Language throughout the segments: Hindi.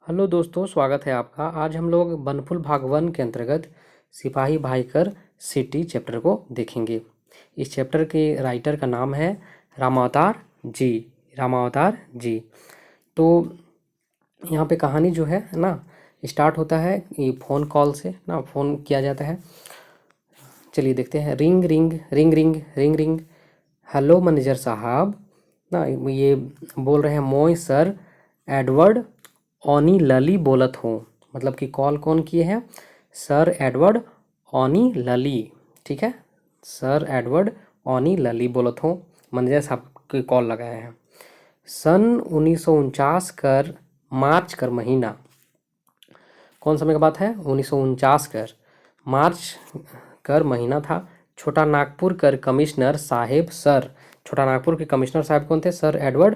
हेलो दोस्तों, स्वागत है आपका। आज हम लोग बनफुल भाग 1 के अंतर्गत सिपाही भाईकर सिटी चैप्टर को देखेंगे। इस चैप्टर के राइटर का नाम है रामावतार जी। रामावतार जी। तो यहाँ पे कहानी जो है ना स्टार्ट होता है ये फ़ोन कॉल से ना, फ़ोन किया जाता है। चलिए देखते हैं। Ring ring ring ring ring ring. Hello manager साहब ना, ये बोल रहे हैं मोय सर एडवर्ड ओनी लली बोलत हूँ। मतलब कि कॉल कौन किए हैं? सर एडवर्ड ओनी लली। ठीक है, सर एडवर्ड ओनी लली बोलत हूँ। मैनेजर साहब के कॉल लगाए हैं। सन 1949 कर मार्च कर महीना। कौन समय का बात है? 1949 कर मार्च कर महीना था। छोटा नागपुर कर कमिश्नर साहेब सर। छोटा नागपुर के कमिश्नर साहब कौन थे? सर एडवर्ड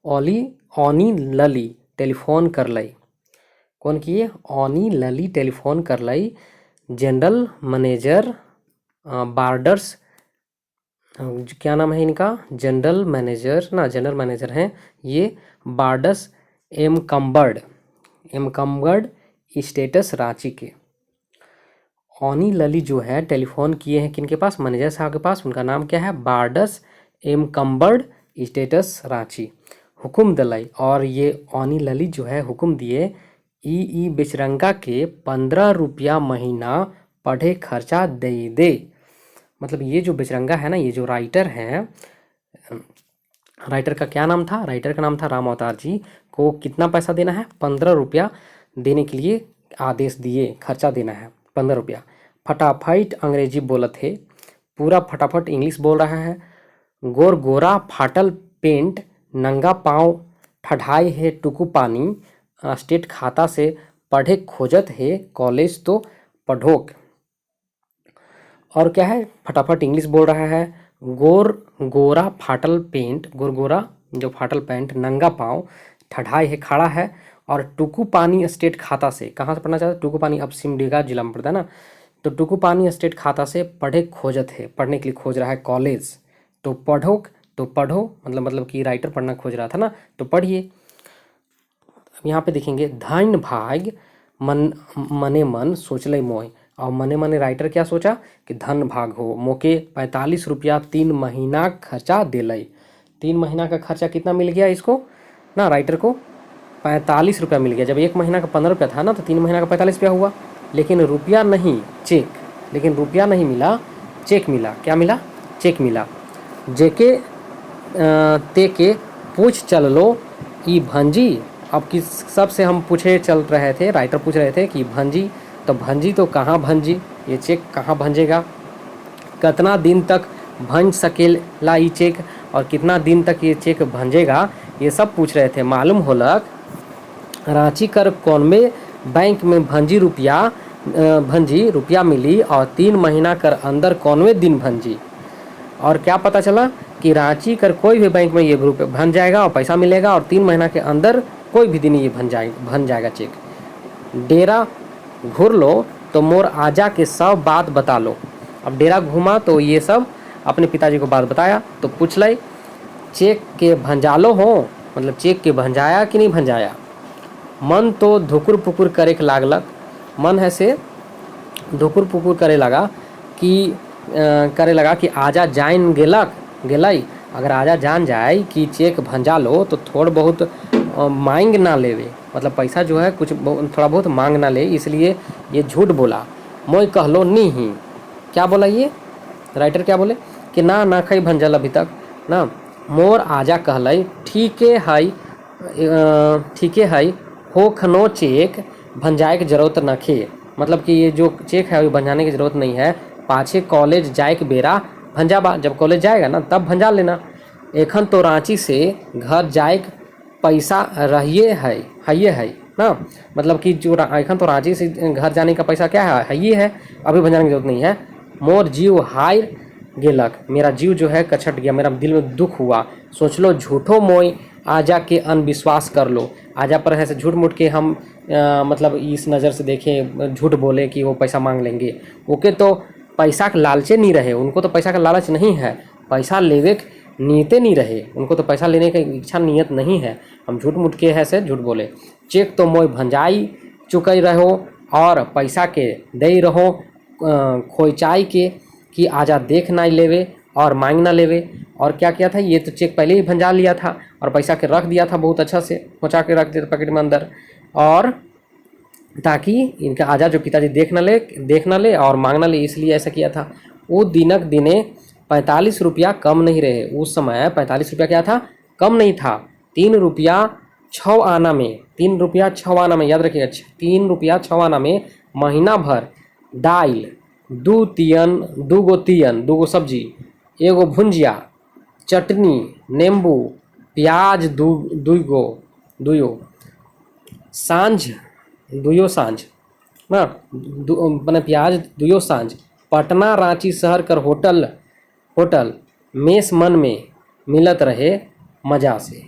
ओनी लली टेलीफोन कर लई। कौन किए? ओनी लली टेलीफोन कर लई जनरल मैनेजर बार्डर्स। क्या नाम है इनका? जनरल मैनेजर ना, जनरल मैनेजर हैं ये बार्डस एमकम्बर्ड स्टेटस रांची के। ओनी लली जो है टेलीफोन किए हैं किनके पास? मैनेजर साहब के पास। उनका नाम क्या है? बार्डस एमकम्बर्ड स्टेटस रांची। हुक्म दिलाई, और ये ओनी लली जो है हुक्म दिए ई बेचरंगा के 15 रुपया महीना पढ़े खर्चा दे। मतलब ये जो बेचरंगा है ना, ये जो राइटर हैं, राइटर का क्या नाम था? राइटर का नाम था राम अवतार जी। को कितना पैसा देना है? 15 रुपया देने के लिए आदेश दिए, खर्चा देना है 15 रुपया। फटाफट अंग्रेजी बोलत है, पूरा फटाफट इंग्लिश बोल रहा है। गोर गोरा फाटल पेंट नंगा पाँव ठढ़ाई है टुकू पानी स्टेट खाता से पढ़े खोजत है कॉलेज तो पढ़ोक। और क्या है? फटाफट इंग्लिश बोल रहा है। गोर गोरा फाटल पेंट, गोर गोरा जो फाटल पैंट, नंगा पाँव, ठढ़ाई है खड़ा है, और टुकू पानी स्टेट खाता से, कहाँ से पढ़ना चाहता है? टुकू पानी अब सिमडेगा जिला में पड़ता है ना। तो टुकू पानी स्टेट खाता से पढ़े खोजत है, पढ़ने के लिए खोज रहा है कॉलेज। तो पढ़ोक, तो पढ़ो मतलब कि राइटर पढ़ना खोज रहा था ना, तो पढ़िए। अब यहाँ पे देखेंगे धन भाग मने मन सोचले मोय। और मने मने राइटर क्या सोचा कि धन भाग हो मोके 45 रुपया 3 महीना खर्चा दिलई। 3 महीना का खर्चा कितना मिल गया इसको ना, राइटर को 45 रुपया मिल गया। जब 1 महीना का 15 रुपया था ना, तो 3 महीना का 45 रुपया हुआ। लेकिन रुपया नहीं, चेक। लेकिन रुपया नहीं मिला, चेक मिला। क्या मिला? चेक मिला। जेके ते के पूछ चल लो ई भंजी। अब किस सबसे हम पूछे चल रहे थे, राइटर पूछ रहे थे कि भंजी, तो भंजी तो कहाँ भंजी? ये चेक कहाँ भंजेगा? कितना दिन तक भंज सकेला ये चेक, और कितना दिन तक ये चेक भंजेगा, ये सब पूछ रहे थे। मालूम होलक रांची कर कौनमे बैंक में भंजी रुपया मिली, और 3 महीना कर अंदर कौनवे दिन भंजी। और क्या पता चला कि रांची कर कोई भी बैंक में ये रुपये भन जाएगा और पैसा मिलेगा, और 3 महीना के अंदर कोई भी दिन ये भन जाएगा चेक। डेरा घूर लो तो मोर आजा के सब बात बता लो। अब डेरा घूमा तो ये सब अपने पिताजी को बात बताया। तो पूछ लै चेक के भंजालो हो, मतलब चेक के भंजाया कि नहीं भंजाया। मन तो धुकुर पुकुर करे लागलक। मन है से धुकुर पुकुर करे लगा कि आजा जान गेलई। अगर आजा जान जाए कि चेक भंजा लो तो थोड़ा बहुत मांग ना लेवे, मतलब पैसा जो है कुछ थोड़ा बहुत मांग ना ले, इसलिए ये झूठ बोला। मोय कहलो नहीं। क्या बोला ये राइटर? क्या बोले कि ना खई भंजल अभी तक ना। मोर आजा कहलई ठीके है हो खनो चेक भंजाए की जरूरत नखे। मतलब कि ये जो चेक है अभी भंजाने की जरूरत नहीं है, पाछे कॉलेज जाए के बेरा भंजाबा। जब कॉलेज जाएगा ना तब भंजा लेना। एखन तो रांची से घर जाए पैसा रहिए है ना। मतलब कि जो एखन तो रांची से घर जाने का पैसा क्या है ये है, अभी भंजाने की जरूरत नहीं है। मोर जीव हार गेलक, मेरा जीव जो है कछट गया, मेरा दिल में दुख हुआ। सोच लो झूठो मोय आजा के अनविश्वास कर लो। आजा पर ऐसे झूठ मूठ के हम मतलब इस नज़र से देखें, झूठ बोले कि वो पैसा मांग लेंगे। ओके, तो पैसा का लालचे नहीं रहे, उनको तो पैसा का लालच नहीं है। पैसा लेवे नीयते नहीं रहे, उनको तो पैसा लेने की इच्छा नियत नहीं है। हम झूठ मूठ के है से झूठ बोले। चेक तो मोय भंजाई चुकई रहो और पैसा के दे रहो खोइचाई के कि आजा देख ना लेवे और मांग ना लेवे। और क्या किया था, ये तो चेक पहले ही भंजा लिया था और पैसा के रख दिया था, बहुत अच्छा से पहुँचा के रख दिया था पैकेट में अंदर, और ताकि इनका आजा जो पिताजी देख ना ले और मांग ना ले, इसलिए ऐसा किया था। वो दिनक दिने 45 रुपया कम नहीं रहे। उस समय 45 रुपया क्या था, कम नहीं था। 3 रुपया 6 आना में, 3 रुपया 6 आना में, याद रखिएगा 3 रुपया 6 आना में महीना भर दाल, 2 तियन, 2 गो तियन, 2 गो सब्जी, एगो भुंजिया, चटनी, नींबू, प्याज 2 गो, 2 सांझ, 2 सांझ ना, मैंने प्याज 2 सांझ पटना रांची शहर कर होटल मेस मन में मिलत रहे मज़ा से।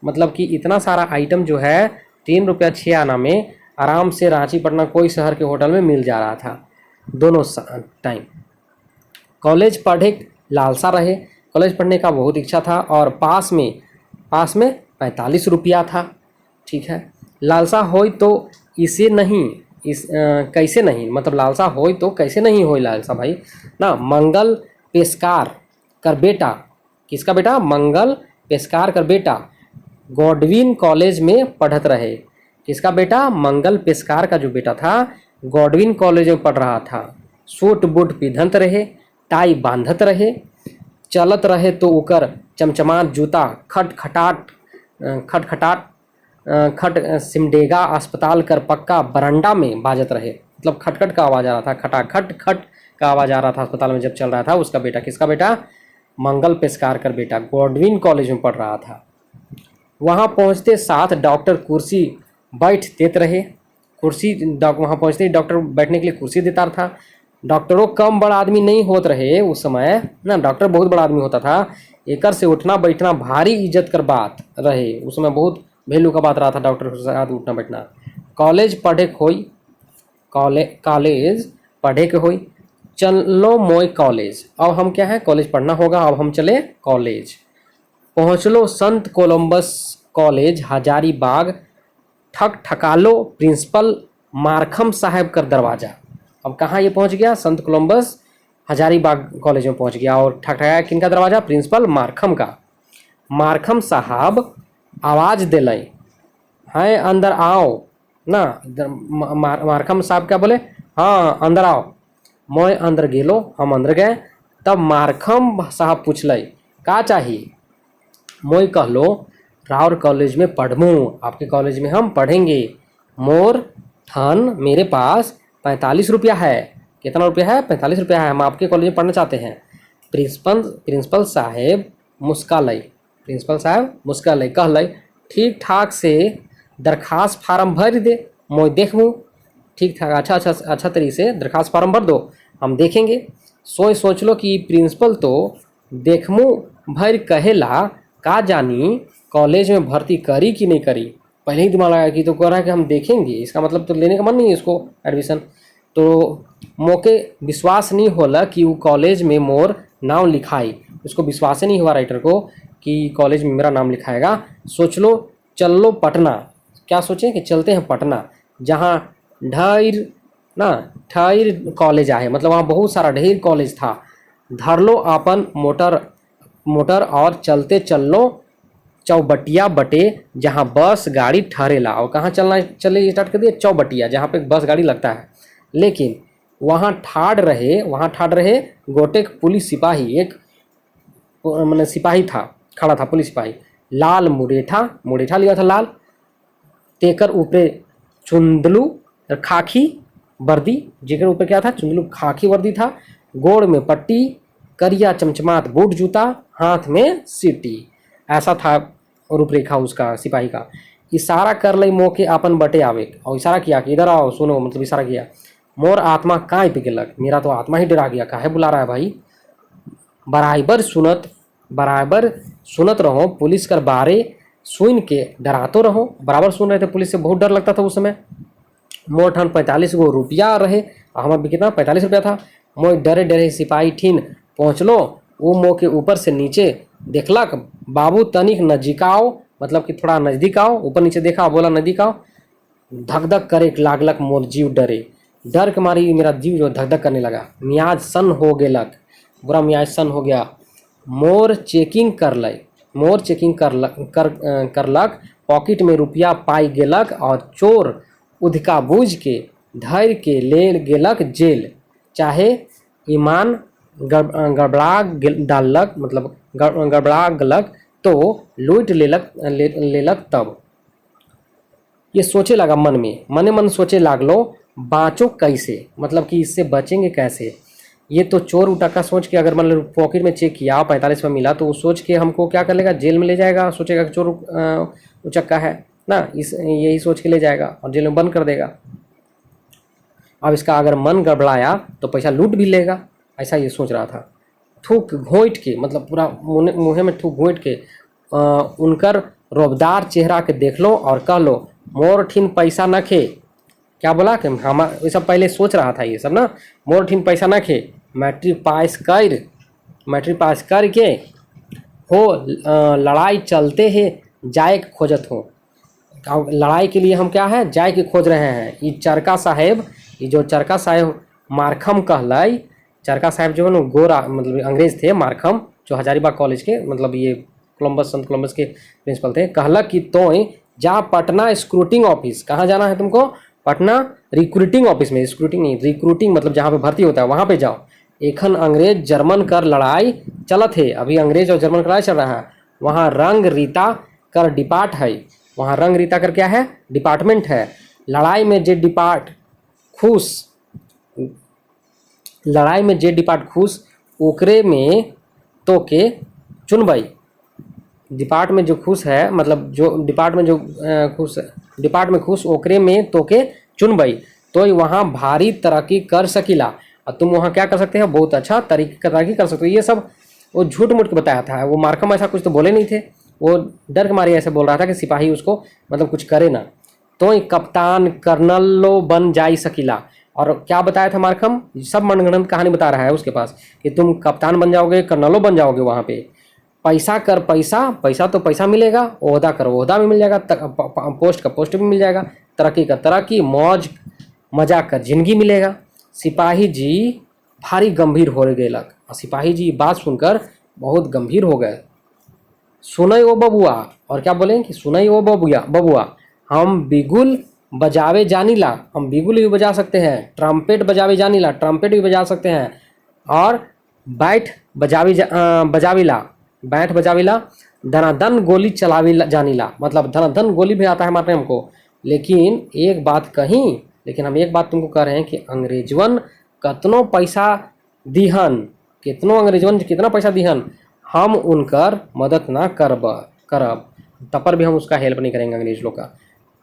मतलब कि इतना सारा आइटम जो है 3 रुपया 6 आना में आराम से रांची पटना कोई शहर के होटल में मिल जा रहा था दोनों टाइम। कॉलेज पढ़े लालसा रहे, कॉलेज पढ़ने का बहुत इच्छा था और पास में 45 रुपया था। ठीक है, लालसा होई तो इसे नहीं कैसे नहीं, मतलब लालसा होई तो कैसे नहीं होई लालसा भाई ना। मंगल पेशकार कर बेटा, किसका बेटा, मंगल पेशकार कर बेटा गॉडविन कॉलेज में पढ़त रहे। किसका बेटा, मंगल पेशकार का जो बेटा था गॉडविन कॉलेज में पढ़ रहा था। सूट बूट पिधंत रहे, टाई बांधत रहे, चलत रहे तो ओकर चमचमात जूता खट सिमडेगा अस्पताल कर पक्का बरंडा में बाजत रहे। मतलब खटखट का आवाज़ आ रहा था, खटाखट खट का आवाज़ आ रहा था अस्पताल में जब चल रहा था। उसका बेटा, किसका बेटा, मंगल पेशकार कर बेटा गॉडविन कॉलेज में पढ़ रहा था। वहाँ पहुँचते साथ डॉक्टर कुर्सी बैठ देते रहे। वहाँ पहुँचते डॉक्टर बैठने के लिए कुर्सी देता था। डॉक्टरों कम बड़ा आदमी नहीं होते रहे उस समय ना, डॉक्टर बहुत बड़ा आदमी होता था। एकर से उठना बैठना भारी इज्जत कर बात रहे, उस समय बहुत वैल्यू का बात रहा था डॉक्टर के साथ उठना बैठना। कॉलेज पढ़े के होई चलो मोय कॉलेज। अब हम क्या है, कॉलेज पढ़ना होगा, अब हम चले कॉलेज। पहुँचलो संत कोलंबस कॉलेज हजारीबाग, ठक ठकालो प्रिंसिपल मारखम साहब कर दरवाज़ा। अब कहाँ ये पहुँच गया, संत कोलंबस हजारीबाग कॉलेज में पहुँच गया और ठक ठकाया किनका दरवाज़ा, प्रिंसिपल मारखम का। मारखम साहब आवाज़ दिलाई, हैं अंदर आओ ना। मारखम साहब क्या बोले, हाँ अंदर आओ। मैं अंदर गेलो, हम अंदर गए। तब मारखम साहब पूछलई का चाहिए। मैं कहलो राउर कॉलेज में पढ़ूँ, आपके कॉलेज में हम पढ़ेंगे। मोर ठन मेरे पास 45 रुपया है। कितना रुपया है, 45 रुपया है, हम आपके कॉलेज में पढ़ना चाहते हैं। प्रिंसिपल साहेब मुस्कालई कहलई ठीक ठाक से दरखास्त फार्म भर दे, मैं देखूँ। ठीक ठाक अच्छा तरीके से दरखास्त फार्म भर दो, हम देखेंगे। सोच लो कि प्रिंसिपल तो देखमू भर कहेला, का जानी कॉलेज में भर्ती करी कि नहीं करी। पहले ही दिमाग लगाया कि तो कह रहा है कि हम देखेंगे, इसका मतलब तो लेने का मन नहीं है इसको एडमिशन। तो मौके विश्वास नहीं होला कि वो कॉलेज में मोर नाम लिखाई। उसको विश्वास ही नहीं हुआ राइटर को कि कॉलेज में मेरा नाम लिखाएगा। सोच लो चल लो पटना, क्या सोचें कि चलते हैं पटना, जहाँ ढेर कॉलेज आहे, मतलब वहाँ बहुत सारा ढेर कॉलेज था। धर लो अपन मोटर और चलते चल लो चौबटिया बटे, जहाँ बस गाड़ी ठहरेला। और कहाँ चले स्टार्ट कर दिए, चौबटिया, जहाँ पे बस गाड़ी लगता है। लेकिन वहाँ ठाड़ रहे गोटेक पुलिस सिपाही, एक मैंने सिपाही था, खड़ा था पुलिस सिपाही, लाल मुरेठा लिया था लाल, तेकर ऊपरे चुंदलू खाकी वर्दी, जेकर ऊपर क्या था, चुंदलू खाकी वर्दी था। गोड़ में पट्टी, करिया चमचमात बूट जूता, हाथ में सीटी। ऐसा था रूपरेखा उसका सिपाही का। इशारा कर लई मोके आपन बटे आवे, और इशारा किया कि इधर आओ सुनो, मतलब इशारा किया। मोर आत्मा काँप गेलक, मेरा तो आत्मा ही डरा गया, काहे बुला रहा है भाई। बराबर सुनत रहो पुलिस कर बारे, सुन के डरातो रहो। बराबर सुन रहे थे, पुलिस से बहुत डर लगता था उस समय। मोर ठन 45 गो रुपया रहे, हमार भी कितना 45 रुपया था। मोर डरे सिपाही ठीन पहुँचलो, वो मोह के ऊपर से नीचे देखलक बाबू तनिक नजीक आओ, मतलब कि थोड़ा नजदीक आओ, ऊपर नीचे देखा, बोला नजदीक आओ। धक धक करे लागलक मोर जीव डरे, डर के मारी मेरा जीव जो धक धक करने लगा, मियाज सन हो गेलक, बुरा मियाज सन हो गया। मोर चेकिंग करलक, मोर चेकिंग करलक, पॉकेट में रुपया पाई गेलक और चोर उधिका बूझ के धर के ले गेलक जेल। चाहे ईमान गड़बड़ा डाललक, मतलब गड़बड़ा गलक तो लूट लेलक तब। ये सोचे लगा मन में, मने मन सोचे लागलो बाँचो कैसे, मतलब कि इससे बचेंगे कैसे। ये तो चोर उटाका सोच के, अगर मतलब पॉकेट में चेक किया 45 में मिला तो वो सोच के हमको क्या कर लेगा, जेल में ले जाएगा, सोचेगा कि चोर उचक्का है ना, इस यही सोच के ले जाएगा और जेल में बंद कर देगा। अब इसका अगर मन गड़बड़ाया तो पैसा लूट भी लेगा, ऐसा ये सोच रहा था। थूक घोंट के, मतलब पूरा मुँह में थूक घोंट के उनकर रोबदार चेहरा के देख लो और कह लो मोर ठीन पैसा न खे। क्या बोला कि हम ये सब पहले सोच रहा था ये सब ना, मोर ठीन पैसा न खे, मैट्रिक पास करके हो लड़ाई चलते है जाए खोजत हो। लड़ाई के लिए हम क्या है, जाए के खोज रहे हैं। ये चरका साहेब, ये जो चरका साहेब मार्खम कहलाई, चरका साहब जो है ना गोरा, मतलब अंग्रेज थे, मार्खम जो हजारीबाग कॉलेज के, मतलब ये संत कोलंबस के प्रिंसिपल थे। कहला कि तो जा पटना स्क्रूटिंग ऑफिस, कहाँ जाना है तुमको, पटना रिक्रूटिंग ऑफिस में, स्क्रूटिंग नहीं रिक्रूटिंग, मतलब जहाँ पे भर्ती होता है वहाँ पे जाओ। एखन अंग्रेज जर्मन कर लड़ाई चलत है, अभी अंग्रेज और जर्मन का लड़ाई चल रहा है। वहाँ रंग रीता कर डिपार्ट है, वहाँ रंग रीता कर क्या है, डिपार्टमेंट है। लड़ाई में जे डिपार्ट खुश ओकरे में तो के चुनबई। डिपार्ट में जो खुश है, मतलब जो डिपार्ट में जो डिपार्ट में खुश ओकरे में तो के चुनबई, तो वहाँ भारी तरक्की कर सकीला। और तुम वहाँ क्या कर सकते हो, बहुत अच्छा तरक्की कर सकते हो। ये सब वो झूठ मूठ के बताया था, वो मार्कम ऐसा कुछ तो बोले नहीं थे, वो डर के मारे ऐसे बोल रहा था कि सिपाही उसको मतलब कुछ करे ना। तो कप्तान कर्नलो बन जाई सकीला। और क्या बताया था मार्कम, सब मनगढ़ंत कहानी बता रहा है उसके पास कि तुम कप्तान बन जाओगे, कर्नलो बन जाओगे वहाँ पे। पैसा कर पैसा तो पैसा मिलेगा, ओहदा कर ओहदा भी मिल जाएगा, पोस्ट का पोस्ट भी मिल जाएगा, तरक्की का तरक्की, मौज मजा कर जिंदगी मिलेगा। सिपाही जी भारी गंभीर हो गेलक, और सिपाही जी बात सुनकर बहुत गंभीर हो गए। सुनई ओ बबुआ, और क्या बोले कि सुनई ओ बबुआ, हम बिगुल बजावे जानीला, हम बिगुल भी बजा सकते हैं, ट्रम्पेट बजावे जानीला, ट्रम्पेट भी बजा सकते हैं, और बैठ बजाविला, धनाधन गोली चलाविला जानीला, मतलब धनाधन गोली भी आता है मारने हमको। लेकिन हम एक बात तुमको कह रहे हैं कि अंग्रेजवन कितनो पैसा दिहन, कितना पैसा दिहन, हम उनकर मदद ना करब, तब पर भी हम उसका हेल्प नहीं करेंगे अंग्रेज लोग का।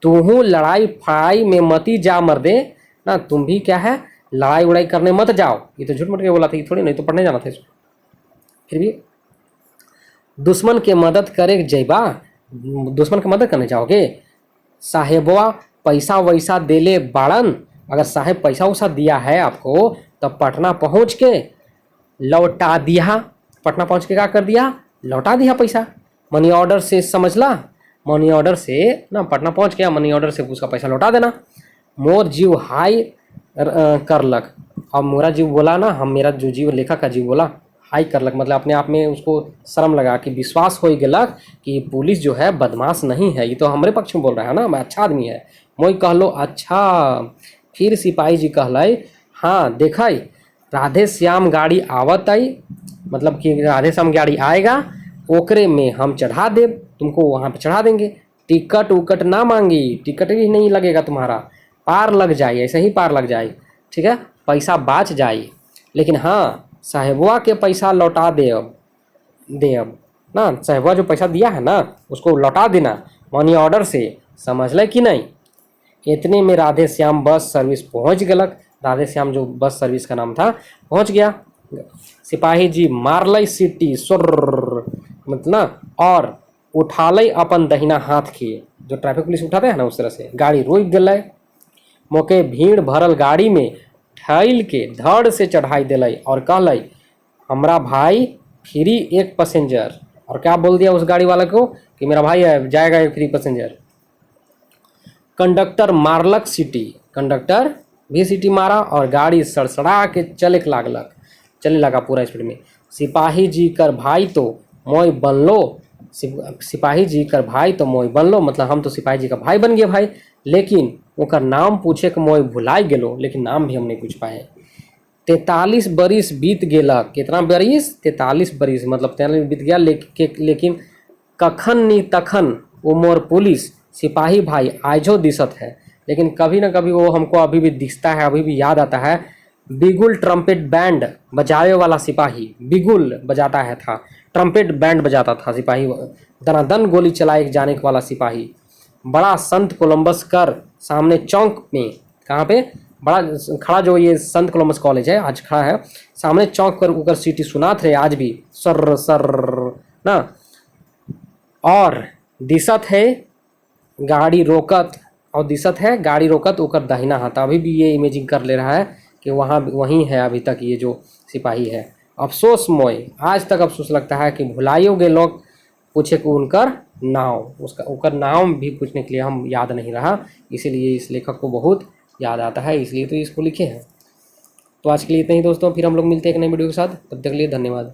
तूहू लड़ाई फड़ाई में मती जा मर्दे ना, तुम भी क्या है लड़ाई उड़ाई करने मत जाओ। ये तो झूठ मूठ के बोला था, थोड़ी नहीं तो पढ़ने जाना था इसको। फिर भी दुश्मन के मदद करे जैबा, दुश्मन की मदद करने जाओगे। साहेबवा पैसा वैसा देले बाड़न, अगर साहेब पैसा वैसा दिया है आपको तब पटना पहुंच के लौटा दिया। पटना पहुंच के क्या कर दिया, लौटा दिया पैसा, मनी ऑर्डर से, समझला, मनी ऑर्डर से ना, पटना पहुंच गया, मनी ऑर्डर से उसका पैसा लौटा देना। मोर जीव हाई करलक, अब मोरा जीव बोला ना, हम मेरा जो जीव लेखक का जीव बोला हाई करलक, मतलब अपने आप में उसको शर्म लगा कि विश्वास हो गेलक कि पुलिस जो है बदमाश नहीं है, ये तो हमारे पक्ष में बोल रहा है ना, मैं अच्छा आदमी है। मोई कहलो अच्छा। फिर सिपाही जी कहलाई, हाँ देखई राधे श्याम गाड़ी आवत आई, मतलब कि राधे श्याम गाड़ी आएगा, ओकरे में हम चढ़ा देव, तुमको वहाँ पे चढ़ा देंगे। टिकट उकट ना मांगी, टिकट भी नहीं लगेगा तुम्हारा, पार लग जाए, ऐसे ही पार लग जाए, ठीक है, पैसा बाच जाए। लेकिन हाँ साहेबवा के पैसा लौटा दे अब ना, साहेबवा जो पैसा दिया है ना उसको लौटा देना मनी ऑर्डर से, समझ ले कि नहीं। इतने में राधे श्याम बस सर्विस पहुंच गलक, राधे श्याम जो बस सर्विस का नाम था पहुंच गया। सिपाही जी मारलई सीटी सुर, मतलब और उठालई अपन दहिना हाथ के, जो ट्रैफिक पुलिस उठाते हैं ना उस तरह से गाड़ी रुक गई। मोके भीड़ भरल गाड़ी में ठैल के धड़ से चढ़ाई दिलाई और कहलाई, हमरा भाई फ्री एक पैसेंजर, और क्या बोल दिया उस गाड़ी वाले को कि मेरा भाई है, जाएगा एक फ्री पैसेंजर। कंडक्टर मारलक सीटी, कंडक्टर भी सीटी मारा और गाड़ी सड़सड़ा के चले लगा पूरा स्पीड में। सिपाही जी कर भाई तो मोय बन लो, सिपाही जी कर भाई तो मोय बन लो, मतलब हम तो सिपाही जी का भाई बन गए भाई, लेकिन ओकर नाम पूछे के मोय भुलाई गेलो, लेकिन नाम भी हम नहीं पूछ पाए। 43 बरिस बीत गेला, कितना बरिस? 43 बरिस, मतलब 43 बीत गया, लेकिन कखन नी तखन वो मोर पुलिस सिपाही भाई आजो दिसत है, लेकिन कभी ना कभी वो हमको अभी भी दिखता है, अभी भी याद आता है। बिगुल ट्रम्पेट बैंड बजावे वाला सिपाही, बिगुल बजाता है था, ट्रम्पेट बैंड बजाता था सिपाही, दनादन गोली चलाए जाने वाला सिपाही। बड़ा संत कोलंबस कर सामने चौक में, कहाँ पे बड़ा खड़ा, जो ये संत कोलंबस कॉलेज है आज खड़ा है सामने चौक पर, ऊपर सीटी सुनात रहे आज भी सर सर ना, और दिसत है गाड़ी रोकत, और दिसत है गाड़ी रोकत ओकर दाहिना हाथ। अभी भी ये इमेजिंग कर ले रहा है कि वहाँ वहीं है अभी तक ये जो सिपाही है। अफसोस मोय, आज तक अफसोस लगता है कि भुलाइयो गे लोग पूछे कि उनकर नाव, उसका उनकर नाम भी पूछने के लिए हम याद नहीं रहा, इसीलिए इस लेखक को बहुत याद आता है, इसलिए तो इसको लिखे हैं। तो आज के लिए इतना ही दोस्तों, फिर हम लोग मिलते हैं एक नई वीडियो के साथ, तब तक के लिए धन्यवाद।